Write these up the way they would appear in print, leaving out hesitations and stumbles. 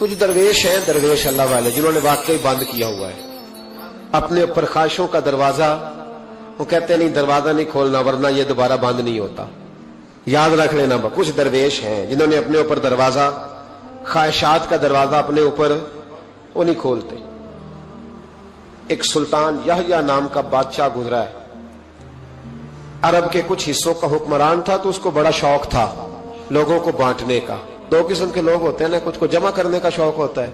کچھ درویش ہیں، درویش اللہ والے، جنہوں نے واقعی بند کیا ہوا ہے اپنے اوپر خواہشوں کا دروازہ. وہ کہتے ہیں نہیں دروازہ نہیں کھولنا ورنہ یہ دوبارہ بند نہیں ہوتا. یاد رکھ لینا، کچھ درویش ہیں جنہوں نے اپنے اوپر دروازہ، خواہشات کا دروازہ اپنے اوپر وہ نہیں کھولتے. ایک سلطان یحییٰ نام کا بادشاہ گزرا ہے، عرب کے کچھ حصوں کا حکمران تھا، تو اس کو بڑا شوق تھا لوگوں کو بانٹنے کا. دو قسم کے لوگ ہوتے ہیں نا، کچھ کو جمع کرنے کا شوق ہوتا ہے،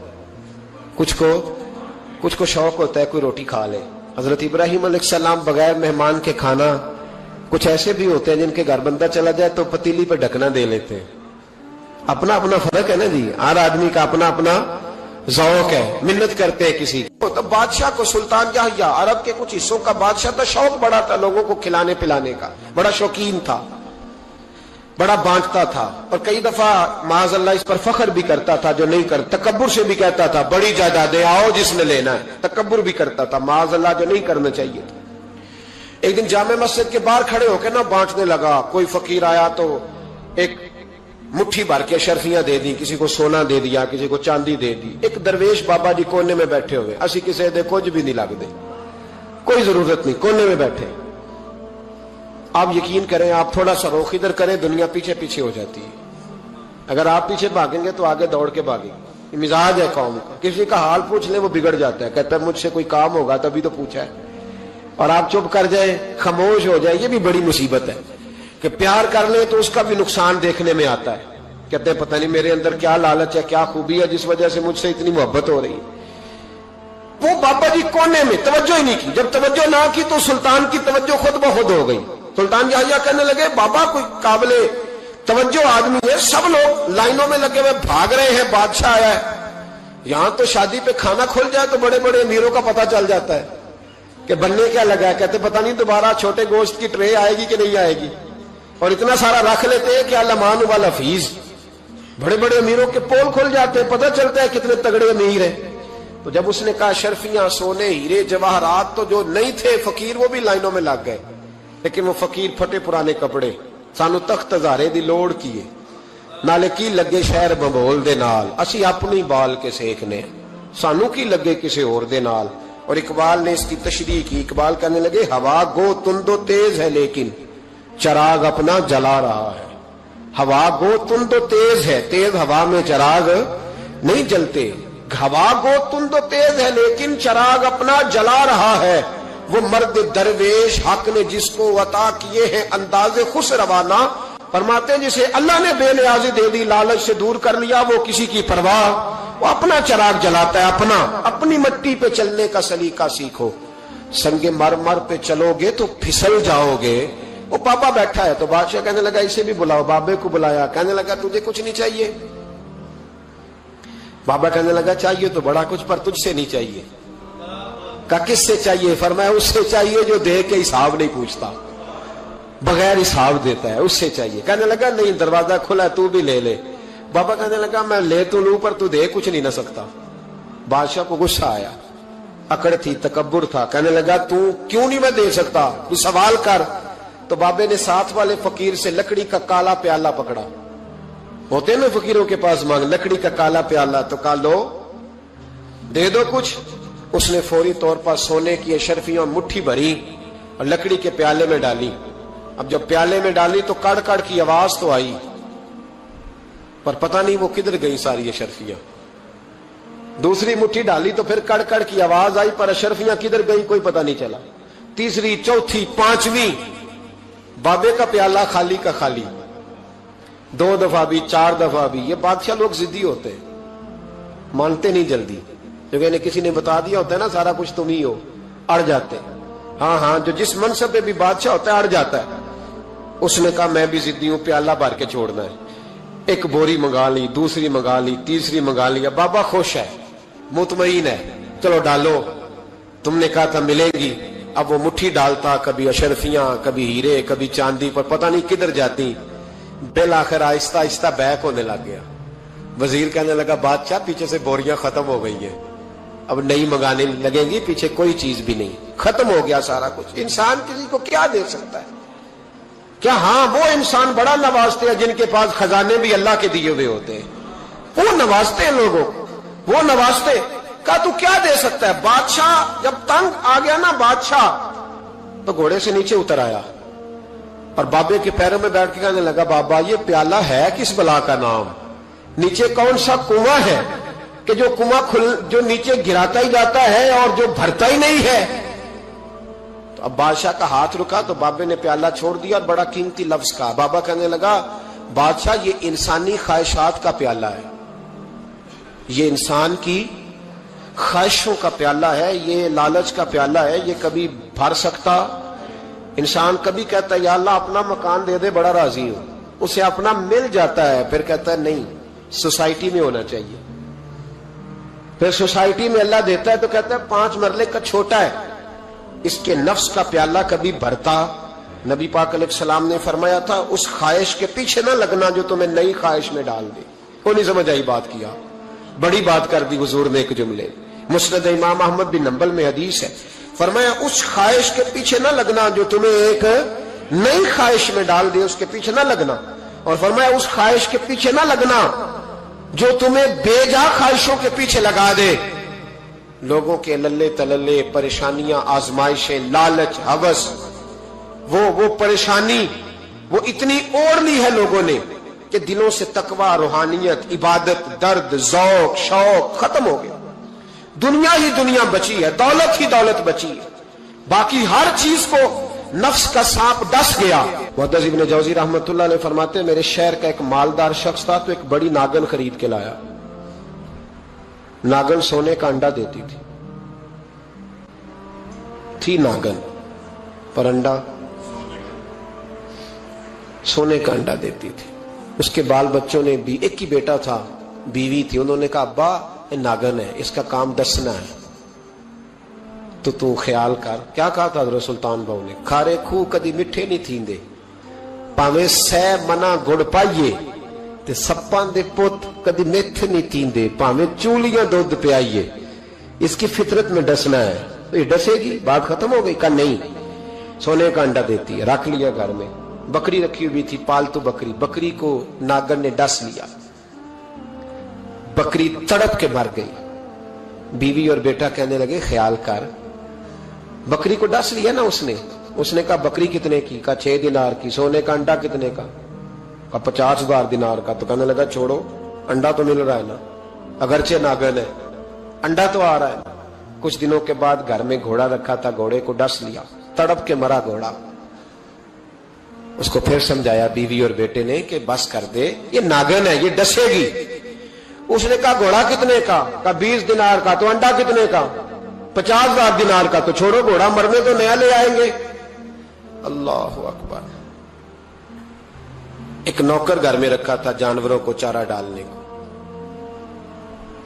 کچھ کو شوق ہوتا ہے کوئی روٹی کھا لے. حضرت ابراہیم علیہ السلام بغیر مہمان کے کھانا، کچھ ایسے بھی ہوتے ہیں جن کے گھر بندہ چلا جائے تو پتیلی پہ ڈھکنا دے لیتے ہیں. اپنا اپنا فرق ہے نا جی، ہر آدمی کا اپنا اپنا ذوق ہے، منت کرتے ہیں کسی کو. تو بادشاہ کو سلطان یحییٰ، عرب کے کچھ حصوں کا بادشاہ تھا، شوق بڑا تھا لوگوں کو کھلانے پلانے کا، بڑا شوقین تھا، بڑا بانٹتا تھا. اور کئی دفعہ معاذ اللہ اس پر فخر بھی کرتا تھا جو نہیں کرتا، تکبر سے بھی کہتا تھا بڑی جائیدادیں آؤ جس نے لینا ہے، تکبر بھی کرتا تھا معاذ اللہ جو نہیں کرنا چاہیے تھا. ایک دن جامع مسجد کے باہر کھڑے ہو کے نہ بانٹنے لگا. کوئی فقیر آیا تو ایک مٹھی بھر کے اشرفیاں دے دی، کسی کو سونا دے دیا، کسی کو چاندی دے دی. ایک درویش بابا جی کونے میں بیٹھے ہوئے، اسی کسی دے کچھ بھی نہیں لگ دے، کوئی ضرورت نہیں، کونے میں بیٹھے. آپ یقین کریں، آپ تھوڑا سا رخ ادھر کریں، دنیا پیچھے پیچھے ہو جاتی ہے. اگر آپ پیچھے بھاگیں گے تو آگے دوڑ کے بھاگیں. یہ مزاج ہے قوم کا، کسی کا حال پوچھ لیں وہ بگڑ جاتا ہے، کہتا ہے مجھ سے کوئی کام ہوگا تبھی تو پوچھا ہے. اور آپ چپ کر جائیں، خاموش ہو جائیں، یہ بھی بڑی مصیبت ہے. کہ پیار کر لیں تو اس کا بھی نقصان دیکھنے میں آتا ہے. کہتے ہیں پتہ نہیں میرے اندر کیا لالچ ہے، کیا خوبی ہے جس وجہ سے مجھ سے اتنی محبت ہو رہی ہے. وہ بابا جی کونے میں توجہ ہی نہیں کی. جب توجہ نہ کی تو سلطان کی توجہ خود بخود ہو گئی. سلطان یحییٰ کہنے لگے بابا کوئی قابل توجہ آدمی ہے، سب لوگ لائنوں میں لگے ہوئے بھاگ رہے ہیں، بادشاہ آیا ہے. یہاں تو شادی پہ کھانا کھل جائے تو بڑے بڑے امیروں کا پتہ چل جاتا ہے کہ بننے کیا لگا ہے. کہتے پتہ نہیں دوبارہ چھوٹے گوشت کی ٹرے آئے گی کہ نہیں آئے گی. اور اتنا سارا رکھ لیتے ہیں کہ المان والحفیظ، بڑے بڑے امیروں کے پول کھل جاتے ہیں، پتہ چلتا ہے کتنے تگڑے امیر ہیں. تو جب اس نے کہا شرفیاں، سونے، ہیرے، جواہرات، تو جو نہیں تھے فقیر وہ بھی لائنوں میں لگ گئے. لیکن وہ فقیر پھٹے پرانے کپڑے، سانو تخت ہزارے دی لوڑ کیے، نالے کی لگے شہر بمبول دے نال، اسی اپنی بال کے سیکھنے، سانو کی لگے کسی اور دے نال. اور اقبال نے اس کی تشریح کی. اقبال کہنے لگے ہوا گو تند و تیز ہے لیکن چراغ اپنا جلا رہا ہے. ہوا گو تند و تیز ہے، تیز ہوا میں چراغ نہیں جلتے. ہوا گو تند و تیز ہے لیکن چراغ اپنا جلا رہا ہے. وہ مرد درویش حق نے جس کو عطا کیے ہیں انداز خوش روانہ، فرماتے ہیں جسے اللہ نے بے نیازی دے دی، لالچ سے دور کر لیا، وہ کسی کی پرواہ، وہ اپنا چراغ جلاتا ہے. اپنی مٹی پہ چلنے کا سلیقہ سیکھو، سنگ مرمر پہ چلو گے تو پھسل جاؤ گے. وہ پاپا بیٹھا ہے تو بادشاہ کہنے لگا اسے بھی بلاؤ. بابے کو بلایا، کہنے لگا تجھے کچھ نہیں چاہیے؟ بابا کہنے لگا چاہیے تو بڑا کچھ، پر تجھ سے نہیں چاہیے. کہا کس سے چاہیے؟ فرمایا اس سے چاہیے جو دے کے حساب نہیں پوچھتا، بغیر حساب دیتا ہے، اس سے چاہیے. کہنے لگا نہیں دروازہ کھلا ہے تو بھی لے لے. بابا کہنے لگا میں لے تو لوں پر تو دے کچھ نہیں نہ سکتا. بادشاہ کو غصہ آیا، اکڑ تھی، تکبر تھا. کہنے لگا تو کیوں نہیں میں دے سکتا، تو سوال کر. تو بابے نے ساتھ والے فقیر سے لکڑی کا کالا پیالہ پکڑا، ہوتے نا فقیروں کے پاس مانگ، لکڑی کا کالا پیالہ. تو کہا لو دے دو کچھ. اس نے فوری طور پر سونے کی اشرفیاں مٹھی بھری اور لکڑی کے پیالے میں ڈالی. اب جب پیالے میں ڈالی تو کڑ کڑ کی آواز تو آئی، پر پتہ نہیں وہ کدھر گئی ساری اشرفیاں. دوسری مٹھی ڈالی تو پھر کڑ کڑ کی آواز آئی، پر اشرفیاں کدھر گئی کوئی پتہ نہیں چلا. تیسری، چوتھی، پانچویں، بابے کا پیالہ خالی کا خالی. 2 دفعہ بھی، 4 دفعہ بھی. یہ بادشاہ لوگ ضدی ہوتے ہیں، مانتے نہیں جلدی. جو کہ کسی نے بتا دیا ہوتا ہے نا سارا کچھ تم ہی ہو، اڑ جاتے. ہاں جو جس منصب پہ بھی بادشاہ ہوتا ہے اڑ جاتا ہے. اس نے کہا میں بھی ضدی ہوں، پیالہ بھر کے چھوڑنا ہے. ایک بوری منگا لی، دوسری منگا لی، تیسری منگا لی. بابا خوش ہے، مطمئن ہے، چلو ڈالو، تم نے کہا تھا ملے گی. اب وہ مٹھی ڈالتا، کبھی اشرفیاں، کبھی ہیرے، کبھی چاندی، پر پتہ نہیں کدھر جاتی. بالآخر آہستہ آہستہ بیک ہونے لگ گیا. وزیر کہنے لگا بادشاہ پیچھے سے بوریاں ختم ہو گئی ہیں، اب نئی منگانے لگیں گی، پیچھے کوئی چیز بھی نہیں، ختم ہو گیا سارا کچھ. انسان کسی کو کیا دے سکتا ہے؟ کیا ہاں وہ انسان بڑا نوازتے ہیں جن کے پاس خزانے بھی اللہ کے دیے ہوئے ہوتے ہیں، وہ نوازتے ہیں لوگوں کو. वो नवाजते। कहा तू क्या दे सकता है? बादशाह जब तंग आ गया ना बादशाह, तो घोड़े से नीचे उतर आया और बाबे के पैरों में बैठ के कहने लगा, बाबा ये प्याला है किस बला का नाम? नीचे कौन सा कुआं है कि जो कुआं जो नीचे गिराता ही जाता है और जो भरता ही नहीं है? तो अब बादशाह का हाथ रुका तो बाबे ने प्याला छोड़ दिया और बड़ा कीमती लफ्ज कहा। बाबा कहने लगा, बादशाह ये इंसानी ख्वाहिशात का प्याला है, ये इंसान की ख्वाहिशों का प्याला है, ये लालच का प्याला है, ये कभी भर सकता। इंसान कभी कहता है या अल्लाह अपना मकान दे दे, बड़ा राजी हूं, उसे अपना मिल जाता है, फिर कहता है नहीं सोसाइटी में होना चाहिए। फिर सोसाइटी में अल्लाह देता है तो कहता है 5 मरले का छोटा है। इसके नफ्स का प्याला कभी भरता। नबी पाक अलैहिस्सलाम ने फरमाया था, उस ख्वाहिश के पीछे ना लगना जो तुम्हें नई ख्वाहिश में डाल दे। वो नहीं समझ आई बात किया, बड़ी बात कर दी हुजूर ने एक जुमले। मुस्नद इमाम अहमद बिन हंबल में हदीस है, फरमाया उस ख्वाहिश के पीछे ना लगना जो तुम्हें एक नई ख्वाहिश में डाल दे, उसके पीछे ना लगना। और फरमाया उस ख्वाहिश के पीछे ना लगना जो तुम्हें बेजा ख्वाहिशों के पीछे लगा दे। लोगों के लल्ले तलल्ले, परेशानियां, आजमाइशें, लालच, हवस, वो परेशानी वो इतनी ओढ़ ली है लोगों ने कि दिलों से तकवा, रूहानियत, इबादत, दर्द, ज़ौक, शौक खत्म हो गया। दुनिया ही दुनिया बची है, दौलत ही दौलत बची है, बाकी हर चीज को नफ्स का सांप डस गया। मुहद्दिस इब्न जौजी रहमतुल्लाह अलैह फरमाते हैं, मेरे शहर का एक मालदार शख्स था तो एक बड़ी नागन खरीद के लाया। नागन सोने का अंडा देती थी नागन, पर अंडा सोने का अंडा देती थी। उसके बाल बच्चों ने भी, एक ही बेटा था, बीवी थी, उन्होंने कहा अब्बा ये नागन है, इसका काम दसना है, तो तू ख्याल कर। क्या कहा था हज़रत सुल्तान बहु ने? खारे खूह कदी मिठे नहीं थींदे, भावे सै मना गुड़ पाइए, ते सप्पां दे पुत कदी मिठ नहीं थींदे, भावे चूलियां दूध पियाइए। इसकी फितरत में डसना है। तो ये डसेगी, बात खत्म हो गई। का नहीं, सोने का अंडा देती है। रख लिया घर में। बकरी रखी हुई थी, पालतू बकरी, बकरी को नागन ने डस लिया, बकरी तड़प के मर गई। बीवी और बेटा कहने लगे ख्याल कर, बकरी को डस लिया ना उसने कहा बकरी कितने की? कहा 6 दिनार की। सोने का अंडा कितने का? कहा 50,000 दिनार का। तो कहने लगा छोड़ो, अंडा तो मिल रहा है ना, अगरचे नागन है, अंडा तो आ रहा है। कुछ दिनों के बाद घर में घोड़ा रखा था, घोड़े को डस लिया, तड़प के मरा घोड़ा। उसको फिर समझाया बीवी और बेटे ने कि बस कर दे, ये नागन है, ये डसेगी। उसने कहा घोड़ा कितने का? कहा 20 दिनार का। तो अंडा कितने का? 50,000 दिनार का। तो छोड़ो, घोड़ा मरने तो नया ले आएंगे। अल्लाह अकबर। एक नौकर घर में रखा था जानवरों को चारा डालने को।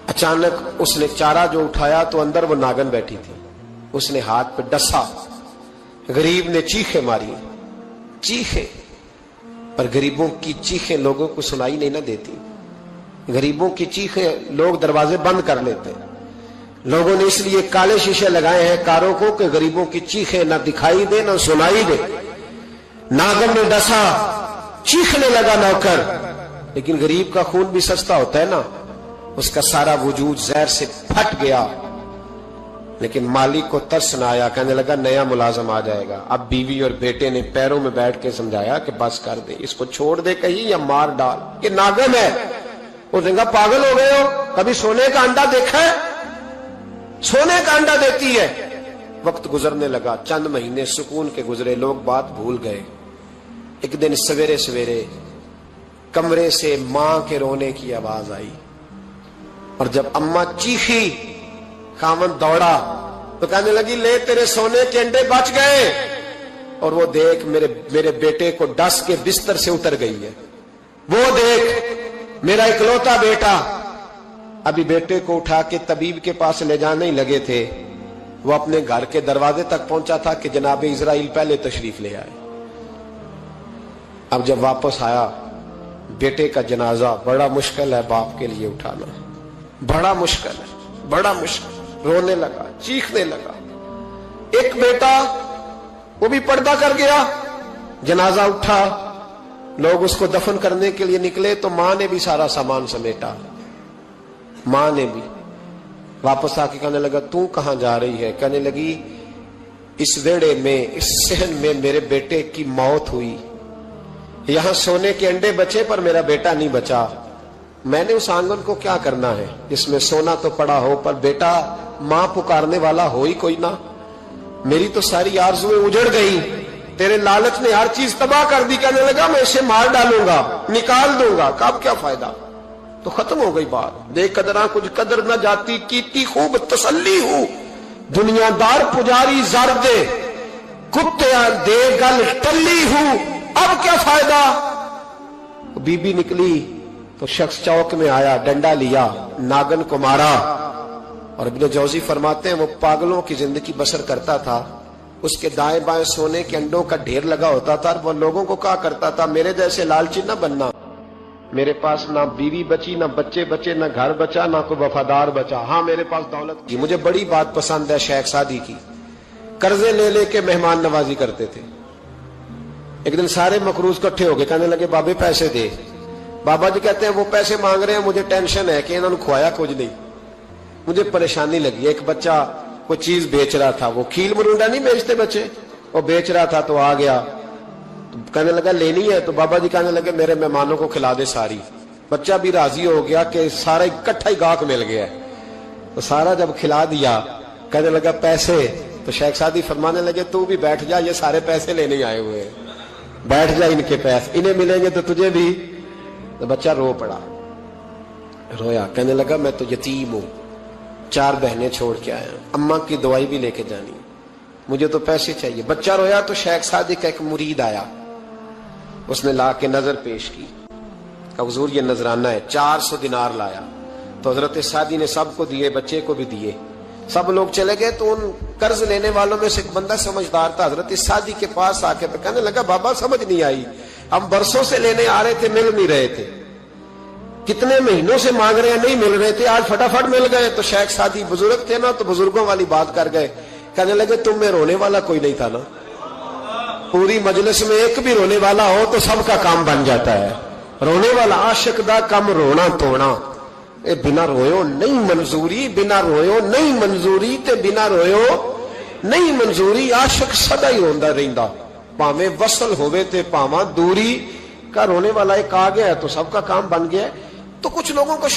अचानक उसने चारा जो उठाया तो अंदर वो नागन बैठी थी। उसने हाथ पे डसा, गरीब ने चीखें मारी, चीखें, पर गरीबों की चीखें लोगों को सुनाई नहीं ना देती। गरीबों की चीखें लोग दरवाजे बंद कर लेते। लोगों ने इसलिए काले शीशे लगाए हैं कारों को कि गरीबों की चीखें ना दिखाई दे ना सुनाई दे। नागन ने डसा, चीखने लगा नौकर, लेकिन गरीब का खून भी सस्ता होता है ना, उसका सारा वजूद जहर से फट गया। लेकिन मालिक को तरस न आया, कहने लगा नया मुलाजम आ जाएगा। अब बीवी और बेटे ने पैरों में बैठ के समझाया कि बस कर दे, इसको छोड़ दे कहीं या मार डाल, ये नागन है। उसने कहा पागल हो गए हो, कभी सोने का अंडा देखा है? सोने का अंडा देती है। वक्त गुजरने लगा, चंद महीने सुकून के गुजरे, लोग बात भूल गए। एक दिन सवेरे सवेरे कमरे से मां के रोने की आवाज आई, और जब अम्मा चीखी, खामन दौड़ा तो कहने लगी ले तेरे सोने के अंडे बच गए। और वो देख मेरे बेटे को डस के बिस्तर से उतर गई है। वो देख मेरा इकलौता बेटा। अभी बेटे को उठा के तबीब के पास ले जाने ही लगे थे, वो अपने घर के दरवाजे तक पहुंचा था कि जनाब इजराइल पहले तशरीफ ले आए। अब जब वापस आया, बेटे का जनाजा बड़ा मुश्किल है बाप के लिए उठाना, बड़ा मुश्किल है, बड़ा मुश्किल। रोने लगा, चीखने लगा। एक बेटा वो भी पर्दा कर गया। जनाजा उठा, लोग उसको दफन करने के लिए निकले तो मां ने भी सारा सामान समेटा, मां ने भी। वापस आके कहने लगा तू कहां जा रही है? कहने लगी इस वेड़े में, इस सहन में मेरे बेटे की मौत हुई, यहां सोने के अंडे बचे पर मेरा बेटा नहीं बचा। मैंने उस आंगन को क्या करना है जिसमें सोना तो पड़ा हो पर बेटा मां पुकारने वाला हो ही कोई ना। मेरी तो सारी आरज़ुएं उजड़ गई, तेरे लालच ने हर चीज तबाह कर दी। कहने लगा मैं इसे मार डालूंगा, निकाल दूंगा, अब क्या फायदा? तो खत्म हो गई बात। देख कदरा कुछ कदर न जाती, कीती खूब तसल्ली हूं, दुनियादार पुजारी जर दे, कुत्तिया दे गल टल्ली हूं, अब क्या फायदा? बीबी निकली तो शख्स चौक में आया, डंडा लिया, नागन को मारा। और इब्न जौजी फरमाते हैं वो पागलों की जिंदगी बसर करता था, उसके दाएं बाएं सोने के अंडों का ढेर लगा होता था। वो लोगों को कहा करता था मेरे जैसे लालची न बनना, मेरे पास ना बीवी बची, ना बच्चे बचे, ना घर बचा, ना कोई वफादार बचा। हाँ मेरे पास दौलत की। मुझे बड़ी बात पसंद है शेख सादी की, कर्जे ले लेके मेहमान नवाजी करते थे। एक दिन सारे मकरूज इकट्ठे हो गए, कहने लगे बाबे पैसे दे। बाबा जी कहते हैं वो पैसे मांग रहे हैं, मुझे टेंशन है कि इन्होंने खुआया कुछ नहीं, मुझे परेशानी लगी। एक बच्चा कोई चीज बेच रहा था, वो खील मरुंडा नहीं बेचते बच्चे, वो बेच रहा था तो आ गया, तो कहने लगा लेनी है? तो बाबा जी कहने लगे मेरे मेहमानों को खिला दे सारी। बच्चा भी राजी हो गया कि सारा इकट्ठा ही गाहक मिल गया, तो सारा जब खिला दिया कहने लगा पैसे। तो शेख सादी फरमाने लगे तू भी बैठ जा, ये सारे पैसे लेने आए हुए हैं, बैठ जा, इनके पैसे इन्हें मिलेंगे तो तुझे भी। तो बच्चा रो पड़ा, रोया, कहने लगा मैं तो यतीम हूं, 4 बहनें छोड़ के आया, अम्मा की दवाई भी लेके जानी, मुझे तो पैसे चाहिए। बच्चा रोया तो शेख सादी का एक मुरीद आया, उसने ला के नजर पेश की, कहा हुजूर ये नजराना है। 400 दिनार लाया तो हजरत सादी ने सबको दिए, बच्चे को भी दिए। सब लोग चले गए तो उन कर्ज लेने वालों में से एक बंदा समझदार था, हजरत सादी के पास आके कहने लगा बाबा समझ नहीं आई, हम बरसों से लेने आ रहे थे, मिल नहीं रहे थे, कितने महीनों से मांग रहे हैं, नहीं मिल रहे थे, आज फटाफट मिल गए। तो शेख सादी बुजुर्ग थे ना, तो बुजुर्गों वाली बात कर गए। कहने लगे तुम में रोने वाला कोई नहीं था ना? पूरी मजलिस में एक भी रोने वाला हो तो सबका काम बन जाता है। रोने वाला आशिक दा कम रोना तोना, ए बिना रोयो नहीं मंजूरी, बिना रोयो नहीं मंजूरी, ते बिना रोयो नहीं मंजूरी। आशिक सदा ही रोंदा रहिंदा, भावे वसल होवे ते भावा दूरी का। रोने वाला एक आ गया तो सबका काम बन गया। तो कुछ लोगों को